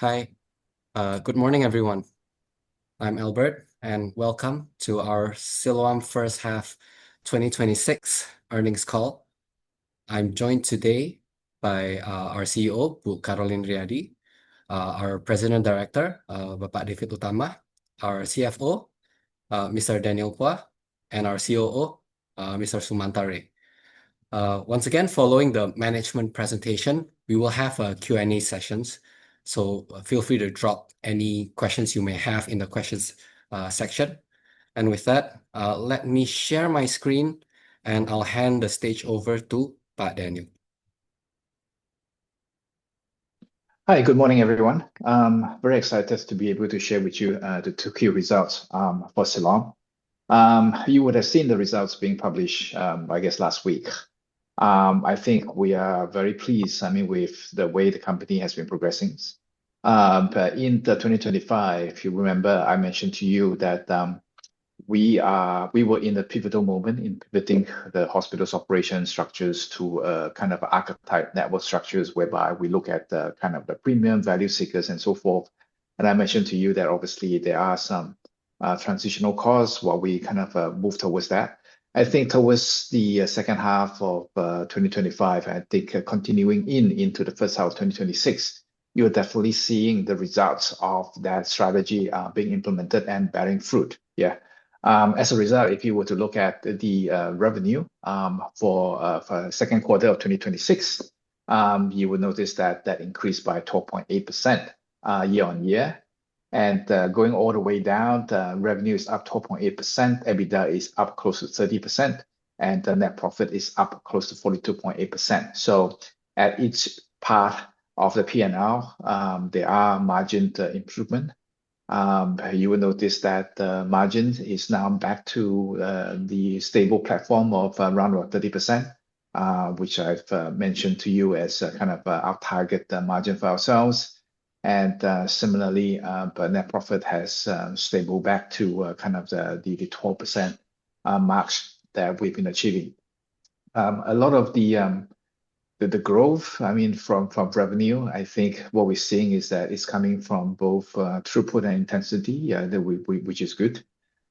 Hi, good morning, everyone. I'm Albert, and welcome to our Siloam first half 2026 earnings call. I'm joined today by our CEO, Bu Caroline Riyadi, our President Director, Bapak David Utama, our CFO, Mr. Daniel Phua, and our COO, Mr. Sumantare. Once again, following the management presentation, we will have Q&A sessions. So feel free to drop any questions you may have in the questions section. And with that, let me share my screen and I'll hand the stage over to Pak Daniel. Hi, good morning, everyone. Very excited to be able to share with you the 2Q results for Siloam. You would have seen the results being published, I guess, last week. I think we are very pleased, with the way the company has been progressing. But in the 2025, if you remember, I mentioned to you that we were in a pivotal moment in pivoting the hospital's operation structures to kind of archetype network structures, whereby we look at the kind of the premium value seekers and so forth. And I mentioned to you that obviously there are some transitional costs while we kind of move towards that. I think towards the second half of 2025, I think continuing into the first half of 2026, you're definitely seeing the results of that strategy being implemented and bearing fruit. Yeah. As a result, if you were to look at the revenue for second quarter of 2026, you will notice that increased by 12.8% year on year. And going all the way down, the revenue is up 12.8%, EBITDA is up close to 30%, and the net profit is up close to 42.8%. So at each part of the P&L, there are margin improvement. You will notice that the margin is now back to the stable platform of around about 30%, which I've mentioned to you as kind of our target margin for ourselves. And similarly, but net profit has stable back to kind of the 12% marks that we've been achieving. A lot of the growth, from revenue, I think what we're seeing is that it's coming from both throughput and intensity, which is good.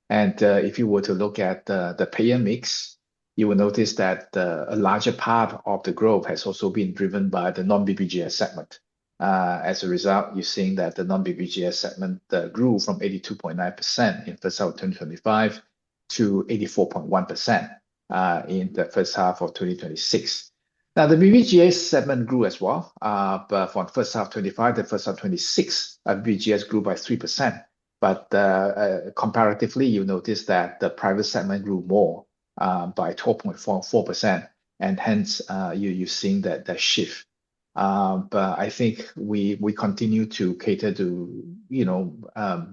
And if you were to look at the payer mix, you will notice that a larger part of the growth has also been driven by the non-BPJS segment. As a result, you're seeing that the non-BPJS segment grew from 82.9% in first half of 2025 to 84.1% in the first half of 2026. Now, the BPJS segment grew as well, but from first half 25 to first half 26, BPJS grew by 3%. But comparatively, you notice that the private segment grew more by 12.4%, and hence you're seeing that shift. But I think we continue to cater to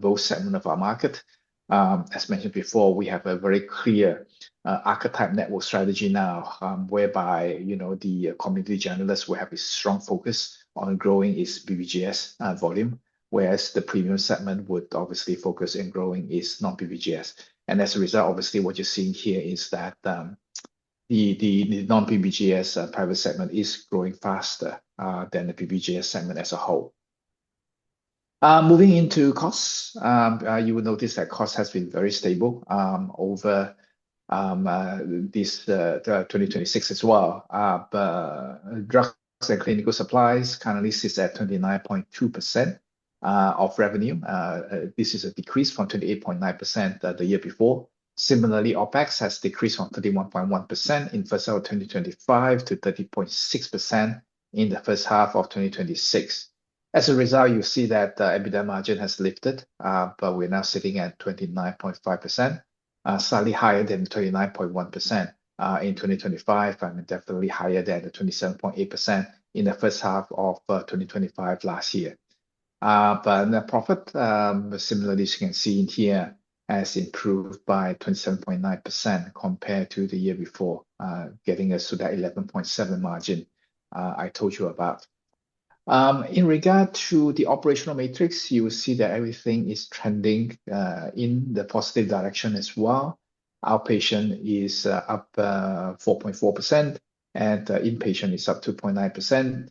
both segments of our market. As mentioned before, we have a very clear archetype network strategy now, whereby the community generalists will have a strong focus on growing its BPJS volume, whereas the premium segment would obviously focus in growing its non-BPJS. And as a result, obviously, what you're seeing here is that the non-BPJS private segment is growing faster than the BPJS segment as a whole. Moving into costs, you will notice that cost has been very stable over this 2026 as well. But drugs and clinical supplies currently sits at 29.2% of revenue. This is a decrease from 28.9% the year before. Similarly, OPEX has decreased from 31.1% in first half of 2025 to 30.6% in the first half of 2026. As a result, you see that the EBITDA margin has lifted, but we're now sitting at 29.5%, slightly higher than 29.1% in 2025, and definitely higher than the 27.8% in the first half of 2025 last year. But net profit, similarly, as you can see in here, has improved by 27.9% compared to the year before, getting us to that 11.7 margin I told you about. In regard to the operational matrix, you will see that everything is trending in the positive direction as well. Outpatient is up 4.4%, and inpatient is up 2.9%.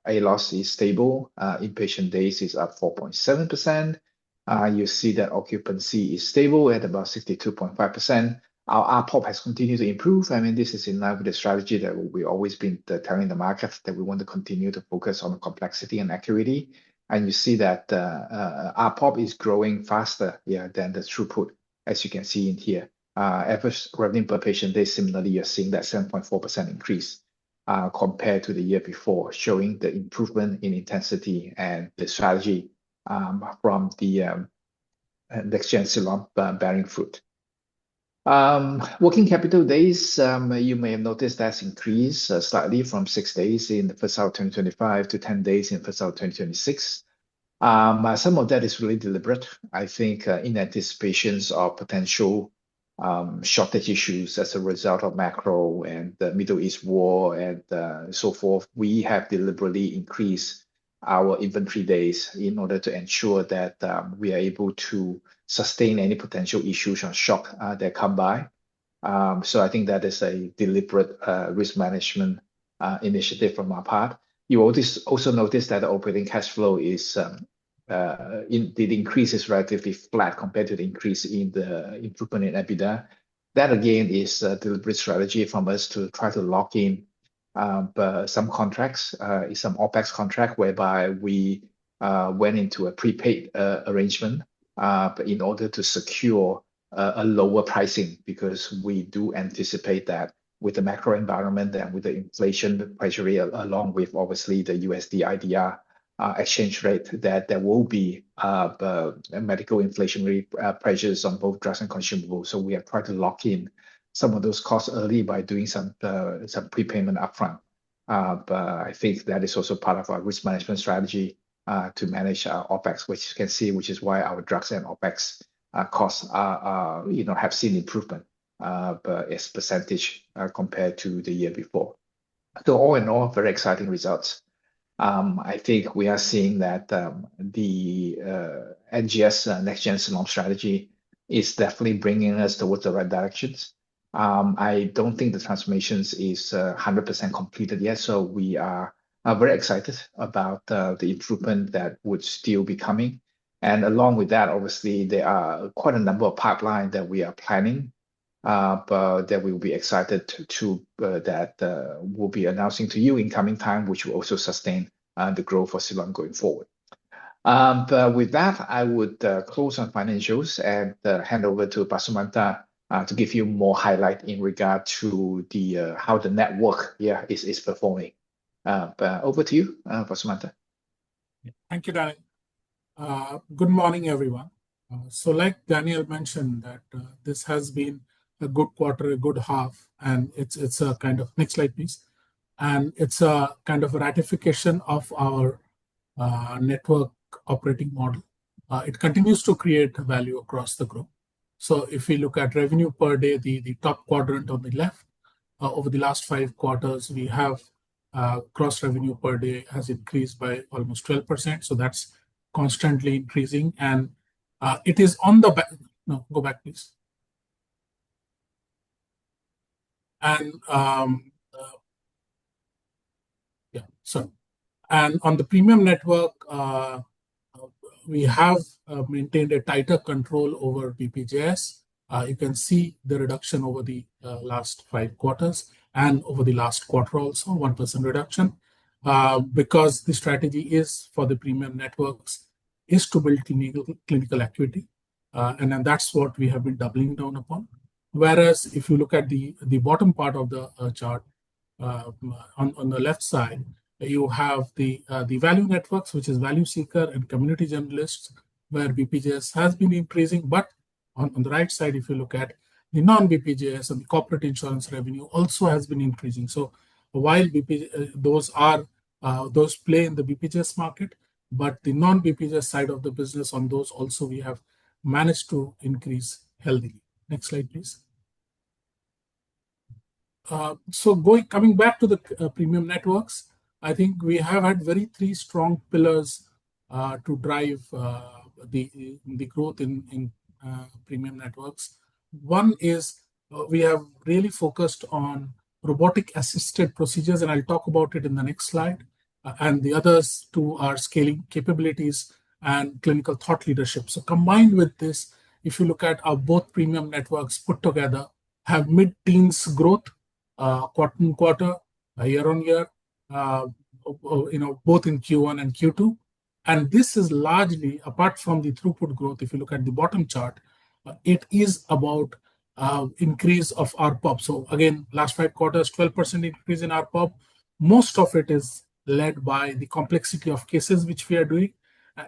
ALOS is stable. Inpatient days is up 4.7%. You see that occupancy is stable at about 62.5%. Our RPOP has continued to improve. I mean, this is in line with the strategy that we've always been telling the market that we want to continue to focus on complexity and accuracy. And you see that RPOP is growing faster than the throughput, as you can see in here. Average revenue per patient day, similarly, you're seeing that 7.4% increase compared to the year before, showing the improvement in intensity and the strategy from the next-gen Siloam bearing fruit. Working capital days, you may have noticed that's increased slightly from 6 days in the first half of 2025 to 10 days in the first half of 2026. Some of that is really deliberate. I think in anticipation of potential shortage issues as a result of macro and the Middle East war and so forth, we have deliberately increased our inventory days in order to ensure that we are able to sustain any potential issues or shock that come by. So I think that is a deliberate risk management initiative from our part. You also notice that the operating cash flow is the increase is relatively flat compared to the increase in the improvement in EBITDA. That again is a deliberate strategy from us to try to lock in some contracts, some OpEx contract whereby we went into a prepaid arrangement in order to secure a lower pricing, because we do anticipate that with the macro environment and with the inflation pressure along with obviously the USD IDR exchange rate, that there will be medical inflationary pressures on both drugs and consumables. So we have tried to lock in some of those costs early by doing some prepayment upfront. But I think that is also part of our risk management strategy to manage our OpEx, which you can see, which is why our drugs and OpEx costs are have seen improvement, but as percentage compared to the year before. So all in all, very exciting results. I think we are seeing that the NGS next gen Siloam strategy is definitely bringing us towards the right directions. I don't think the transformations is 100% completed yet, so we are very excited about the improvement that would still be coming. And along with that, obviously, there are quite a number of pipelines that we are planning, but that we will be excited to we'll be announcing to you in coming time, which will also sustain the growth for Siloam going forward. But with that, I would close on financials and hand over to Pak Sumanta to give you more highlight in regard to the how the network is performing. But over to you, Pak Sumanta. Thank you, Daniel. Good morning, everyone. So like Daniel mentioned that this has been a good quarter, a good half, and it's a kind of, next slide, please. And it's a kind of ratification of our network operating model. It continues to create value across the group. So if we look at revenue per day, the top quadrant on the left, over the last 5 quarters, we have gross revenue per day has increased by almost 12%. So that's constantly increasing, and it is on the back. No, go back, please. And and on the premium network, we have maintained a tighter control over BPJS. You can see the reduction over the last 5 quarters and over the last quarter also, 1% reduction, because the strategy is for the premium networks is to build clinical acuity, and then that's what we have been doubling down upon. Whereas if you look at the bottom part of the chart, on the left side, you have the value networks, which is value seeker and community generalists, where BPJS has been increasing. But on the right side, if you look at the non-BPJS and the corporate insurance revenue also has been increasing. So while those play in the BPJS market, but the non-BPJS side of the business, on those also we have managed to increase healthily. Next slide, please. So coming back to the premium networks, I think we have had 3 strong pillars to drive the growth in premium networks. One is we have really focused on robotic-assisted procedures, and I'll talk about it in the next slide. And the others two are scaling capabilities and clinical thought leadership. So combined with this, if you look at our both premium networks put together, have mid-teens growth, quarter-on-quarter, year-on-year, both in Q1 and Q2. And this is largely, apart from the throughput growth, if you look at the bottom chart, it is about increase of RPOP. So again, last 5 quarters, 12% increase in RPOP. Most of it is led by the complexity of cases which we are doing,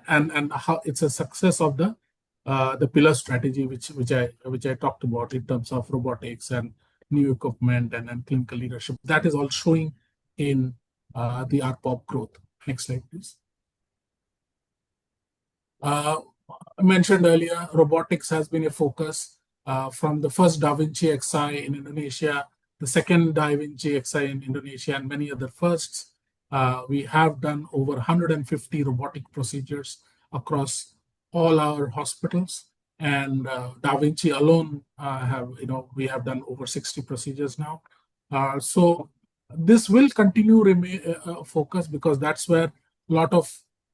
and how it's a success of the pillar strategy which I talked about in terms of robotics and new equipment and clinical leadership. That is all showing in the RPOP growth. Next slide, please. I mentioned earlier, robotics has been a focus from the first Da Vinci Xi in Indonesia, the second Da Vinci Xi in Indonesia, and many other firsts. We have done over 150 robotic procedures across all our hospitals, and Da Vinci alone we have done over 60 procedures now. So this will continue remain focus, because that's where a lot of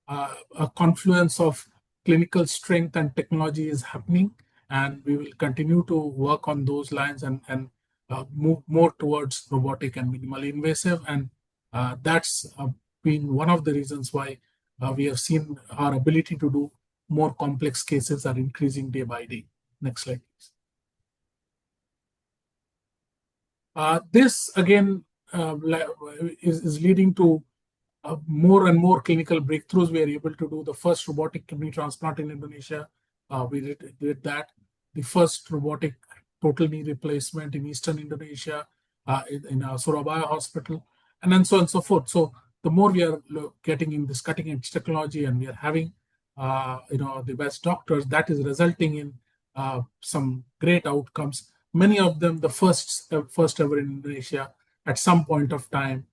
a confluence of clinical strength and technology is happening, and we will continue to work on those lines and move more towards robotic and minimally invasive. And that's been one of the reasons why we have seen our ability to do more complex cases are increasing day by day. Next slide, please. This again is leading to more and more clinical breakthroughs. We are able to do the first robotic kidney transplant in Indonesia. We did that. The first robotic total knee replacement in Eastern Indonesia, in our Surabaya hospital, and then so on and so forth. So the more we are getting in this cutting edge technology, and we are having the best doctors, that is resulting in some great outcomes. Many of them the first ever in Indonesia. At some point of time,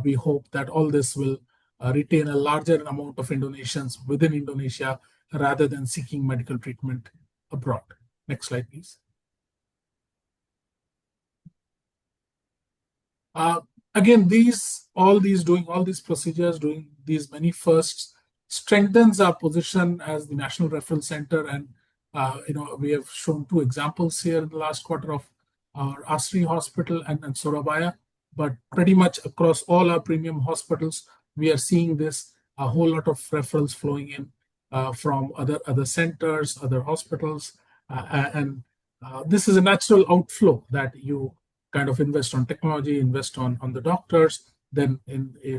we hope that all this will retain a larger amount of Indonesians within Indonesia rather than seeking medical treatment abroad. Next slide, please. Again, all these procedures, doing these many firsts, strengthens our position as the national reference center. And we have shown 2 examples here in the last quarter of our Asri hospital and Surabaya. But pretty much across all our premium hospitals, we are seeing this, a whole lot of referrals flowing in from other centers, other hospitals. And this is a natural outflow that you kind of invest on technology, invest on the doctors, then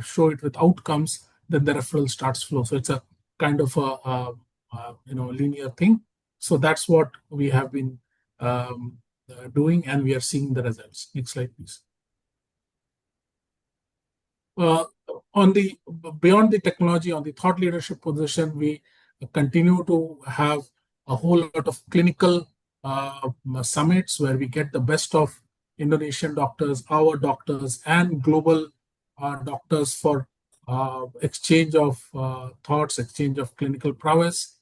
show it with outcomes, then the referral starts flow. So it's a kind of a linear thing. So that's what we have been doing, and we are seeing the results. Next slide, please. Beyond the technology, on the thought leadership position, we continue to have a whole lot of clinical summits where we get the best of Indonesian doctors, our doctors, and global doctors for exchange of thoughts, exchange of clinical prowess.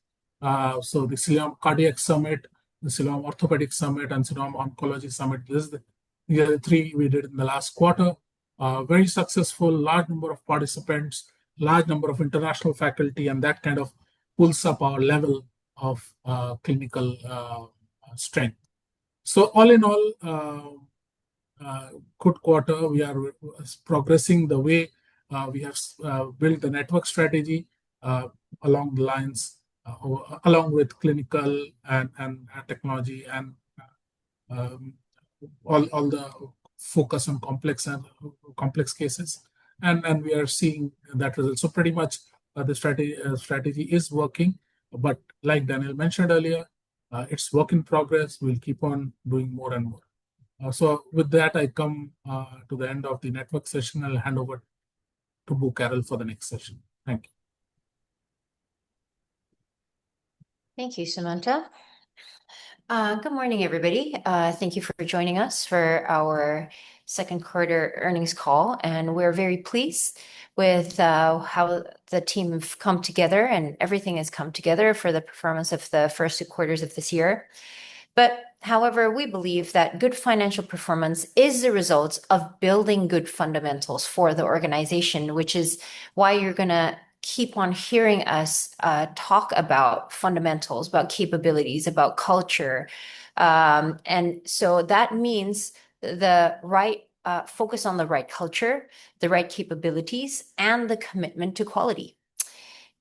So the Siloam Cardiac Summit, the Siloam Orthopedic Summit, and Siloam Oncology Summit. These are the 3 we did in the last quarter. Very successful, large number of participants, large number of international faculty, and that kind of pulls up our level of clinical strength. So all in all, good quarter. We are progressing the way we have built the network strategy along the lines, along with clinical and technology, and all the focus on complex cases, and we are seeing that result. So pretty much the strategy is working, but like Daniel mentioned earlier, it's work in progress. We'll keep on doing more and more. So with that, I come to the end of the network session. I'll hand over to Bu Carol for the next session. Thank you. Thank you, Sumanta. Good morning, everybody. Thank you for joining us for our second quarter earnings call. And we're very pleased with how the team have come together, and everything has come together for the performance of the first 2 quarters of this year. But however, we believe that good financial performance is the result of building good fundamentals for the organization, which is why you're going to keep on hearing us talk about fundamentals, about capabilities, about culture. And so that means the right focus on the right culture, the right capabilities, and the commitment to quality.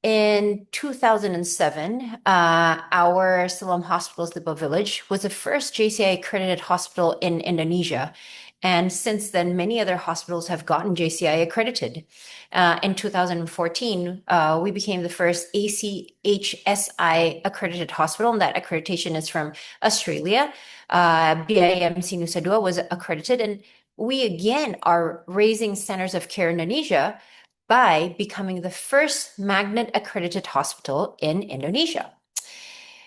In 2007, our Siloam Hospital's Lipo Village was the first JCI accredited hospital in Indonesia. And since then, many other hospitals have gotten JCI accredited. In 2014, we became the first ACHSI accredited hospital, and that accreditation is from Australia. BIMC Nusa Dua was accredited, and we again are raising centers of care in Indonesia by becoming the first magnet accredited hospital in Indonesia.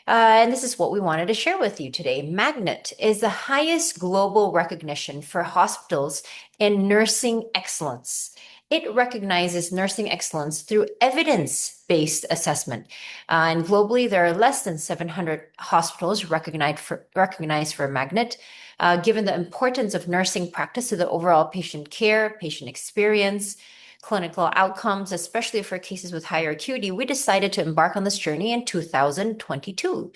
And this is what we wanted to share with you today. Magnet is the highest global recognition for hospitals in nursing excellence. It recognizes nursing excellence through evidence-based assessment. And globally, there are less than 700 hospitals recognized for Magnet. Given the importance of nursing practice to the overall patient care, patient experience, clinical outcomes, especially for cases with higher acuity, we decided to embark on this journey in 2022.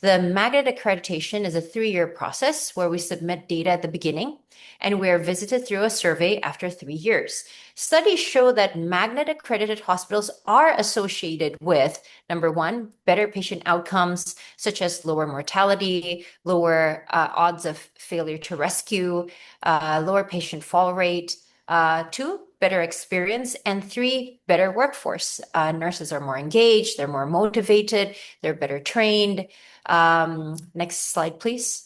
The Magnet accreditation is a 3-year process where we submit data at the beginning and we are visited through a survey after 3 years. Studies show that Magnet accredited hospitals are associated with, number one, better patient outcomes, such as lower mortality, lower odds of failure to rescue, lower patient fall rate, 2, better experience, and 3, better workforce. Nurses are more engaged, they're more motivated, they're better trained. Next slide, please.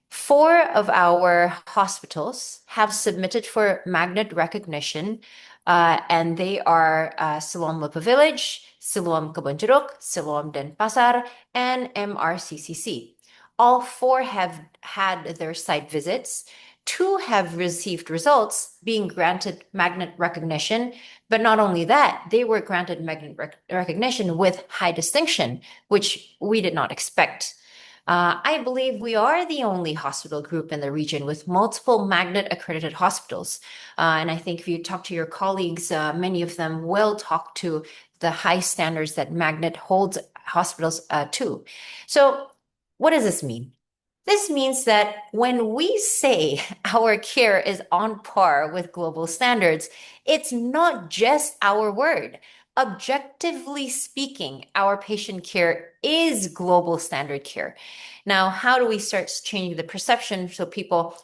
4 of our hospitals have submitted for Magnet recognition, and they are Siloam Lipo Village, Siloam Kebon Jeruk, Siloam Denpasar, and MRCCC. All 4 have had their site visits. 2 have received results being granted Magnet recognition, but not only that, they were granted Magnet recognition with high distinction, which we did not expect. I believe we are the only hospital group in the region with multiple Magnet accredited hospitals. And I think if you talk to your colleagues, many of them will talk to the high standards that Magnet holds hospitals to. So what does this mean? This means that when we say our care is on par with global standards, it's not just our word. Objectively speaking, our patient care is global standard care. Now, how do we start changing the perception so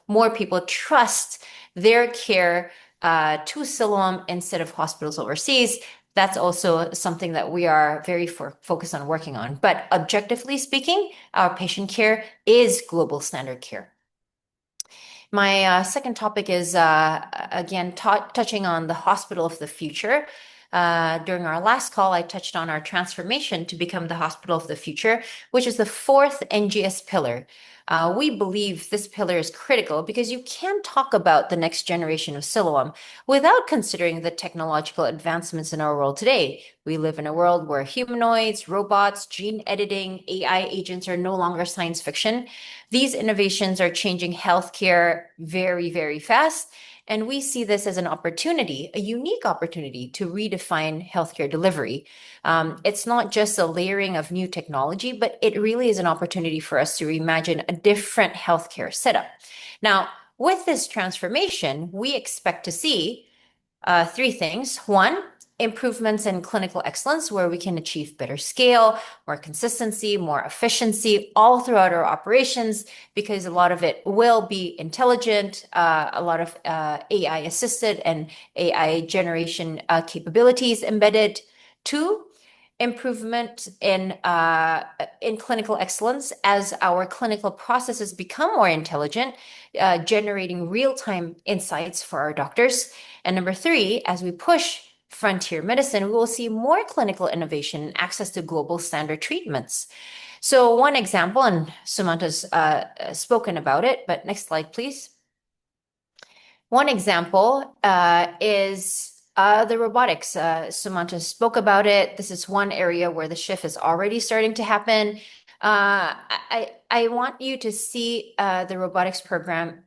more people trust their care to Siloam instead of hospitals overseas? That's also something that we are very focused on working on. But objectively speaking, our patient care is global standard care. My second topic is, again, touching on the hospital of the future. During our last call, I touched on our transformation to become the hospital of the future, which is the 4th NGS pillar. We believe this pillar is critical because you can't talk about the next generation of Siloam without considering the technological advancements in our world today. We live in a world where humanoids, robots, gene editing, AI agents are no longer science fiction. These innovations are changing healthcare very, very fast. And we see this as an opportunity, a unique opportunity to redefine healthcare delivery. It's not just a layering of new technology, but it really is an opportunity for us to reimagine a different healthcare setup. Now, with this transformation, we expect to see 3 things. 1, improvements in clinical excellence, where we can achieve better scale, more consistency, more efficiency all throughout our operations, because a lot of it will be intelligent, a lot of AI assisted and AI generation capabilities embedded. 2, improvement in clinical excellence as our clinical processes become more intelligent, generating real-time insights for our doctors. And number 3, as we push frontier medicine, we will see more clinical innovation and access to global standard treatments. So one example, and Sumanta's spoken about it, but next slide, please. One example is the robotics. Sumanta spoke about it. This is one area where the shift is already starting to happen. I want you to see the robotics program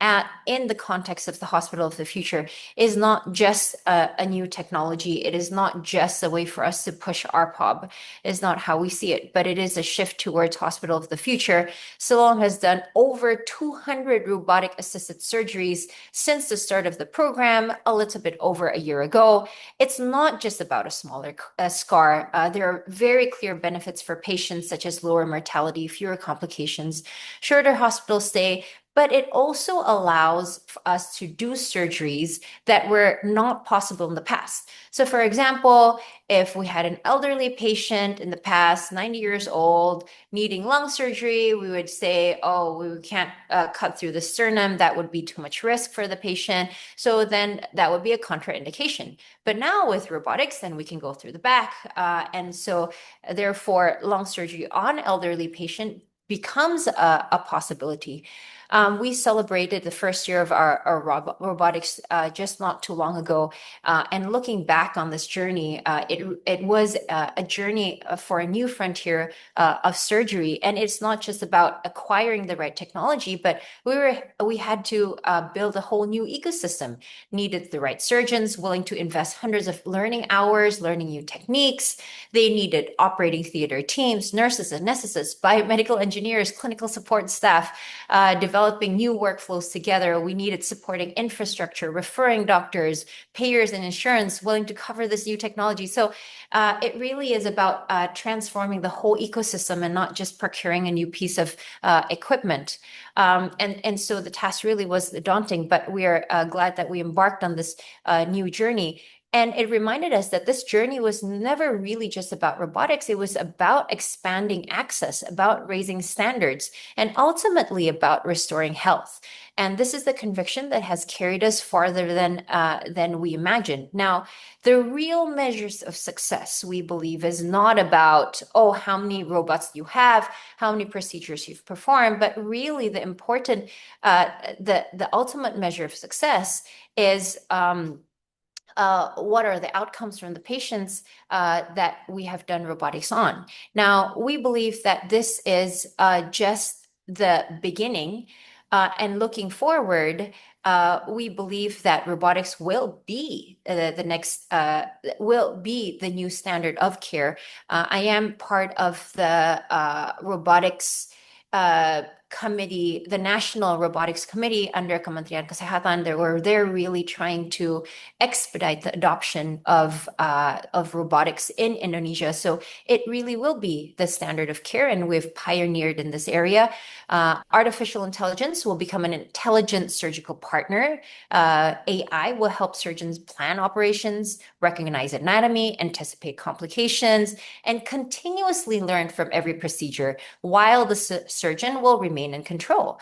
in the context of the hospital of the future is not just a new technology. It is not just a way for us to push RPOB. It's not how we see it, but it is a shift towards hospital of the future. Siloam has done over 200 robotic assisted surgeries since the start of the program, a little bit over a year ago. It's not just about a smaller scar. There are very clear benefits for patients, such as lower mortality, fewer complications, shorter hospital stay, but it also allows us to do surgeries that were not possible in the past. So for example, if we had an elderly patient in the past, 90 years old, needing lung surgery, we would say, oh, we can't cut through the sternum. That would be too much risk for the patient. So then that would be a contraindication. But now with robotics, then we can go through the back. And so therefore, lung surgery on elderly patient becomes a possibility. We celebrated the first year of our robotics just not too long ago. And looking back on this journey, it was a journey for a new frontier of surgery. And it's not just about acquiring the right technology, but we had to build a whole new ecosystem. Needed the right surgeons willing to invest hundreds of learning hours, learning new techniques. They needed operating theater teams, nurses, anesthetists, biomedical engineers, clinical support staff, developing new workflows together. We needed supporting infrastructure, referring doctors, payers, and insurance willing to cover this new technology. So it really is about transforming the whole ecosystem and not just procuring a new piece of equipment. And so the task really was daunting, but we are glad that we embarked on this new journey. And it reminded us that this journey was never really just about robotics. It was about expanding access, about raising standards, and ultimately about restoring health. And this is the conviction that has carried us farther than we imagined. Now, the real measures of success, we believe, is not about, oh, how many robots you have, how many procedures you've performed, but really the important, the ultimate measure of success is what are the outcomes from the patients that we have done robotics on. Now, we believe that this is just the beginning. And looking forward, we believe that robotics will be the next, will be the new standard of care. I am part of the robotics committee, the National Robotics Committee under Kementerian Kesehatan. They're really trying to expedite the adoption of robotics in Indonesia. So it really will be the standard of care, and we've pioneered in this area. Artificial intelligence will become an intelligent surgical partner. AI will help surgeons plan operations, recognize anatomy, anticipate complications, and continuously learn from every procedure, while the surgeon will remain in control.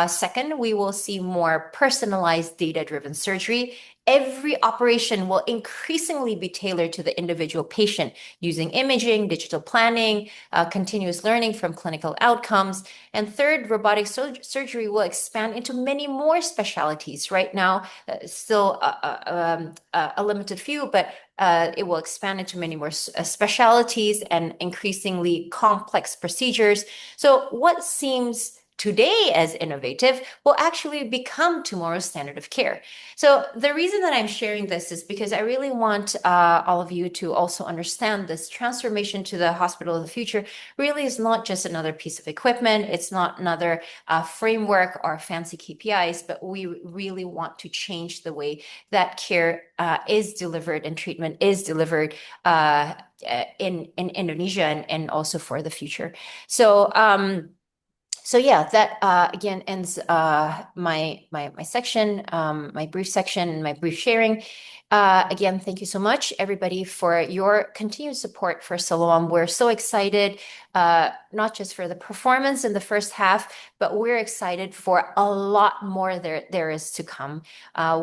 Second, we will see more personalized data-driven surgery. Every operation will increasingly be tailored to the individual patient using imaging, digital planning, continuous learning from clinical outcomes. And third, robotic surgery will expand into many more specialties. Right now, still a limited few, but it will expand into many more specialties and increasingly complex procedures. So what seems today as innovative will actually become tomorrow's standard of care. So the reason that I'm sharing this is because I really want all of you to also understand this transformation to the hospital of the future really is not just another piece of equipment. It's not another framework or fancy KPIs, but we really want to change the way that care is delivered and treatment is delivered in Indonesia and also for the future. So yeah, that again ends my section, my brief section, and my brief sharing. Again, thank you so much, everybody, for your continued support for Siloam. We're so excited, not just for the performance in the first half, but we're excited for a lot more there is to come.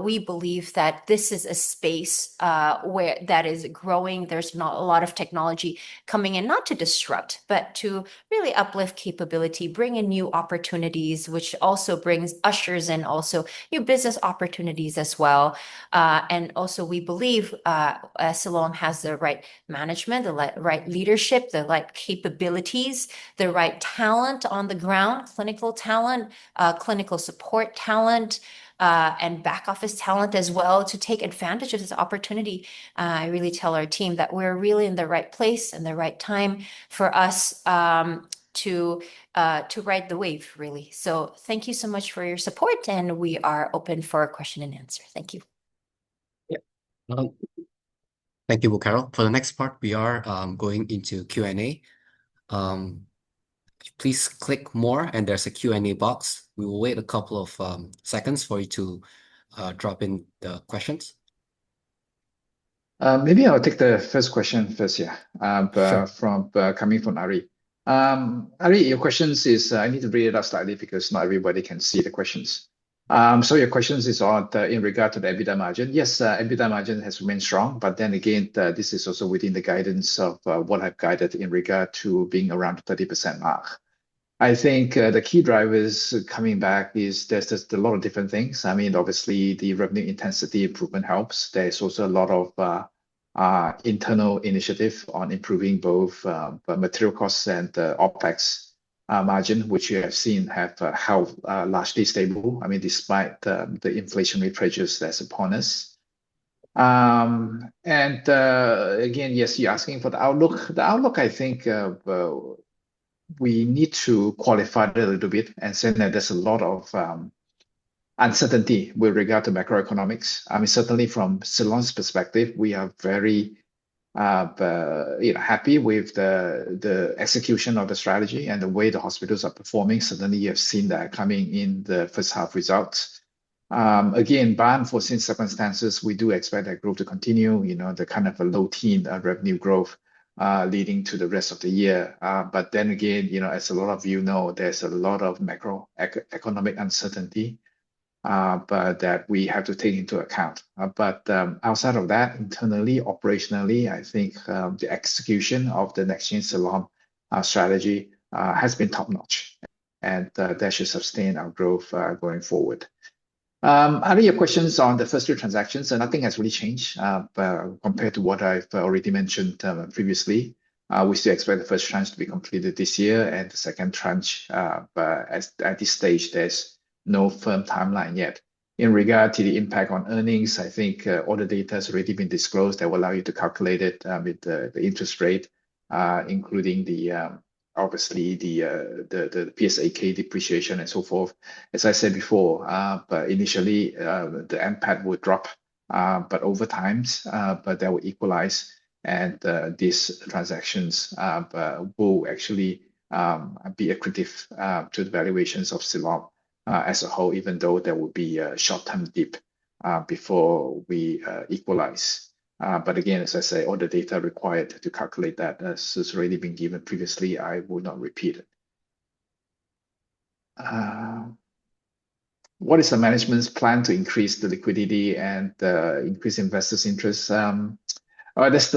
We believe that this is a space where that is growing. There's not a lot of technology coming in, not to disrupt, but to really uplift capability, bring in new opportunities, which also ushers in also new business opportunities as well, and also also we believe Siloam has the right management, the right leadership, the right capabilities, the right talent on the ground, clinical talent, clinical support talent, and back office talent as well to take advantage of this opportunity. I really tell our team that we're really in the right place and the right time for us to ride the wave, really. So thank you so much for your support, and we are open for a question and answer. Thank you. Thank you, Bu Carol. For the next part, we are going into Q&A. Please click more, and there's a Q&A box. We will wait a couple of seconds for you to drop in the questions. Maybe I'll take the first question first, yeah. Sure. Coming from Ari. Ari, your questions is, I need to read it out slightly because not everybody can see the questions. So your questions is on in regard to the EBITDA margin. Yes, EBITDA margin has remained strong, but then again, this is also within the guidance of what I've guided in regard to being around the 30% mark. I think the key drivers coming back is there's just a lot of different things. I mean, obviously the revenue intensity improvement helps. There's also a lot of internal initiative on improving both material costs and OpEx margin, which you have seen have held largely stable. I mean, despite the inflationary pressures that's upon us. Again, yes, you're asking for the outlook. The outlook, I think, we need to qualify it a little bit and say that there's a lot of uncertainty with regard to macroeconomics. I mean, certainly from Siloam's perspective, we are very happy with the execution of the strategy and the way the hospitals are performing. Certainly, you have seen that coming in the first half results. Again, bar unforeseen circumstances, we do expect that growth to continue, the kind of a low-teen revenue growth leading to the rest of the year. But then again, as a lot of you know, there's a lot of macroeconomic uncertainty, but that we have to take into account. But outside of that, internally, operationally, I think the execution of the Next Gen Siloam strategy has been top-notch, and that should sustain our growth going forward. Ari, your questions on the first two transactions, nothing has really changed compared to what I've already mentioned previously. We still expect the first tranche to be completed this year, and the second tranche, but at this stage, there's no firm timeline yet. In regard to the impact on earnings, I think all the data has already been disclosed that will allow you to calculate it with the interest rate, including obviously the PSAK depreciation and so forth. As I said before, but initially the impact would drop, but over time, but that will equalize, and these transactions will actually be accretive to the valuations of Siloam as a whole, even though there will be a short-term dip before we equalize. But again, as I say, all the data required to calculate that has already been given previously. I will not repeat it. What is the management's plan to increase the liquidity and increase investors' interest? That's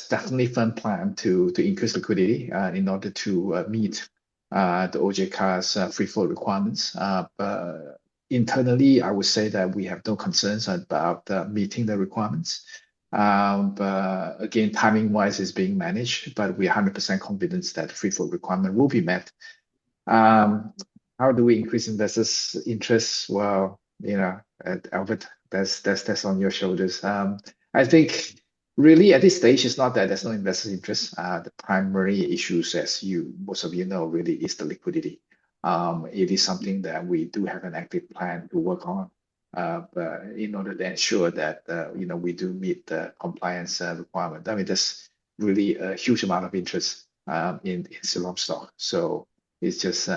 definitely a firm plan to increase liquidity in order to meet the OJK's free float requirements. But internally, I would say that we have no concerns about meeting the requirements. But again, timing-wise is being managed, but we are 100% confident that the free float requirement will be met. How do we increase investors' interest? Well, Albert, that's on your shoulders. I think really at this stage, it's not that there's no investors' interest. The primary issues, as most of you know, really is the liquidity. It is something that we do have an active plan to work on. But in order to ensure that we do meet the compliance requirement. I mean, there's really a huge amount of interest in Siloam stock. So it's just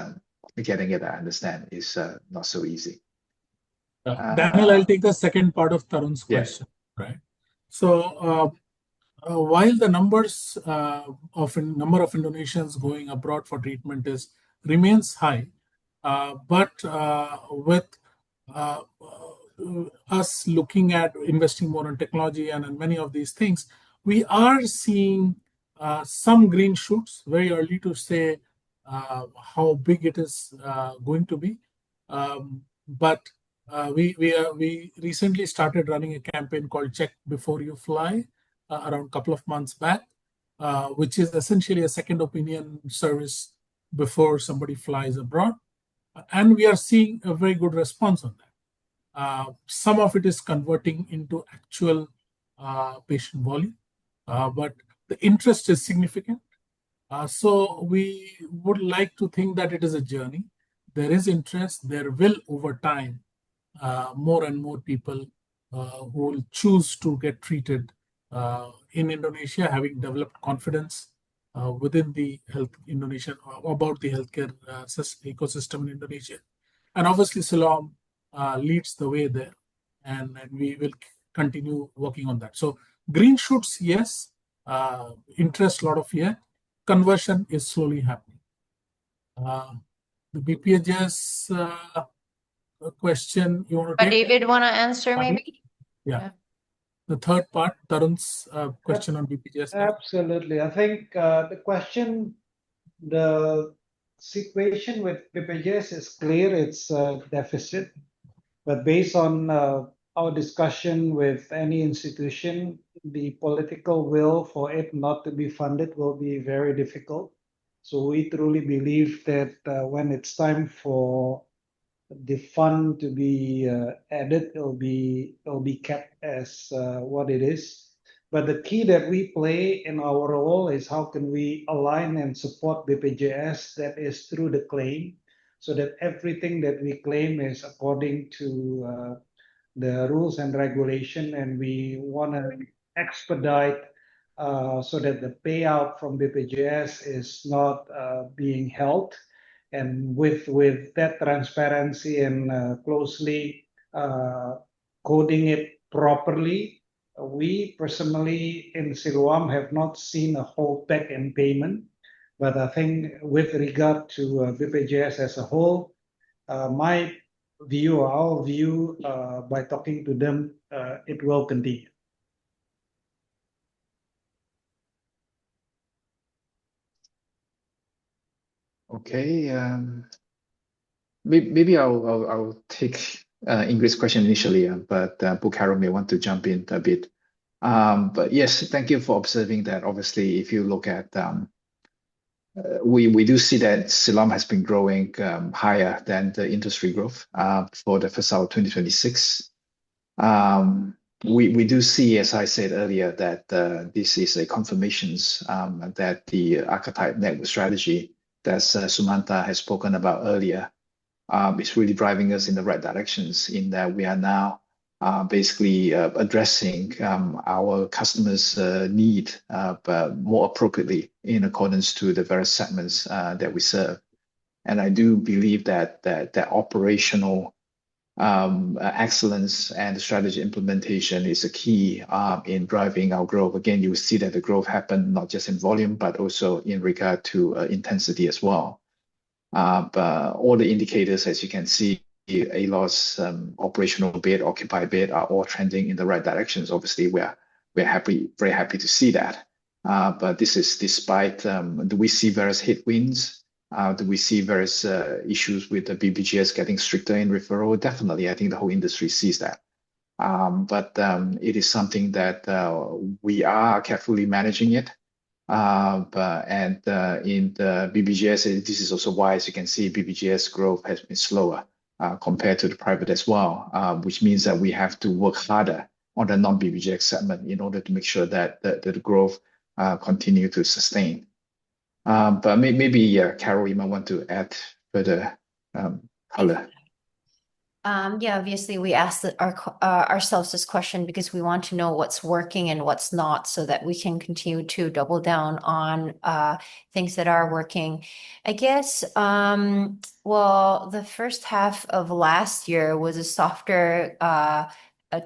getting it, I understand, is not so easy. Daniel, I'll take the second part of Tarun's question. Right. So while the number of Indonesians going abroad for treatment remains high, but with us looking at investing more in technology and many of these things, we are seeing some green shoots. Very early to say how big it is going to be, but We recently started running a campaign called Check Before You Fly around a couple of months back, which is essentially a second opinion service before somebody flies abroad. And we are seeing a very good response on that. Some of it is converting into actual patient volume, but the interest is significant. So we would like to think that it is a journey. There is interest. There will, over time, more and more people who will choose to get treated in Indonesia, having developed confidence within the health Indonesia about the healthcare ecosystem in Indonesia. And obviously, Siloam leads the way there, and we will continue working on that. So green shoots, yes. Interest, a lot of yeah. Conversion is slowly happening. The BPHS question you want to take? David want to answer maybe? Yeah. The third part, Tarun's question on BPJS. Absolutely. I think the question, the situation with BPJS is clear. It's a deficit, but based on our discussion with any institution, the political will for it not to be funded will be very difficult. So we truly believe that when it's time for the fund to be added, it'll be kept as what it is. But the key that we play in our role is how can we align and support BPJS that is through the claim, so that everything that we claim is according to the rules and regulation, and we want to expedite so that the payout from BPJS is not being held. And with that transparency and closely coding it properly, we personally in Siloam have not a holdback in payment. But I think with regard to BPJS as a whole, my view, or our view, by talking to them, it will continue. Okay, maybe I'll take Ingrid's question initially, but Bukharo may want to jump in a bit. But yes, thank you for observing that. Obviously, if you look at we do see that Siloam has been growing higher than the industry growth for the first half of 2026. We do see, as I said earlier, that this is a confirmation that the archetype network strategy that Sumanta has spoken about earlier is really driving us in the right directions, in that we are now basically addressing our customers' need but more appropriately in accordance to the various segments that we serve. And I do believe that operational excellence and strategy implementation is a key in driving our growth. Again, you will see that the growth happened not just in volume, but also in regard to intensity as well. But all the indicators, as you can see, ALOS, operational bed, occupied bed, are all trending in the right directions. Obviously, we're happy, very happy to see that. But this is despite, do we see various headwinds? Do we see various issues with the BPJS getting stricter in referral? Definitely, I think the whole industry sees that. But it is something that we are carefully managing it. In the BPJS, this is also why, as you can see, BPJS growth has been slower compared to the private as well, which means that we have to work harder on the non-BPJS segment in order to make sure that the growth continue to sustain. But maybe, Carol, you might want to add further color. Yeah, obviously we asked ourselves this question because we want to know what's working and what's not, so that we can continue to double down on things that are working. I guess, well, the first half of last year was a softer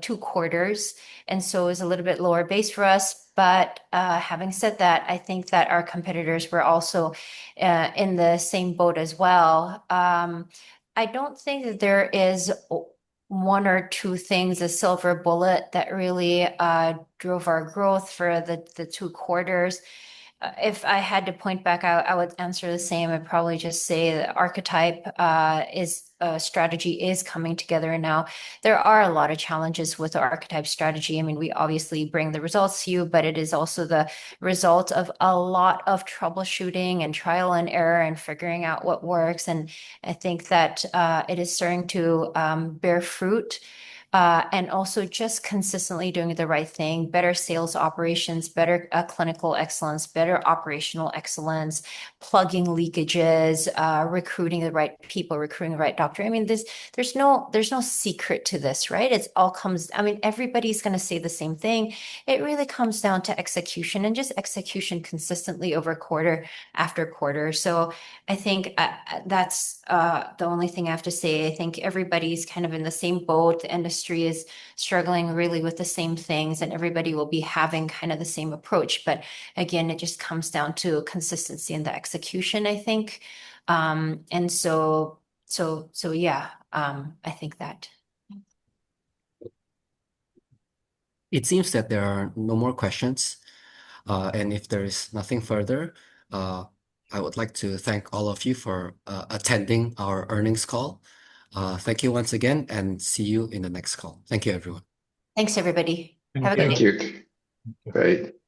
2 quarters, and so it was a little bit lower base for us. But having said that, I think that our competitors were also in the same boat as well. I don't think that there is one or two things, a silver bullet, that really drove our growth for the 2 quarters. if I had to point back, I would answer the same. I'd probably just say the archetype strategy is coming together now. There are a lot of challenges with the archetype strategy. I mean, we obviously bring the results to you, but it is also the result of a lot of troubleshooting and trial and error and figuring out what works. And I think that it is starting to bear fruit. And also just consistently doing the right thing, better sales operations, better clinical excellence, better operational excellence, plugging leakages, recruiting the right people, recruiting the right doctor. I mean, there's no secret to this, right? It's all comes, I mean, everybody's going to say the same thing. It really comes down to execution and just execution consistently over quarter after quarter. So I think that's the only thing I have to say. I think everybody's kind of in the same boat. The industry is struggling really with the same things, and everybody will be having kind of the same approach. But again, it just comes down to consistency in the execution, I think. And so yeah, I think that. It seems that there are no more questions. And if there is nothing further, I would like to thank all of you for attending our earnings call. Thank you once again, and see you in the next call. Thank you, everyone. Thanks, everybody. Have a good Thank day. you. Great.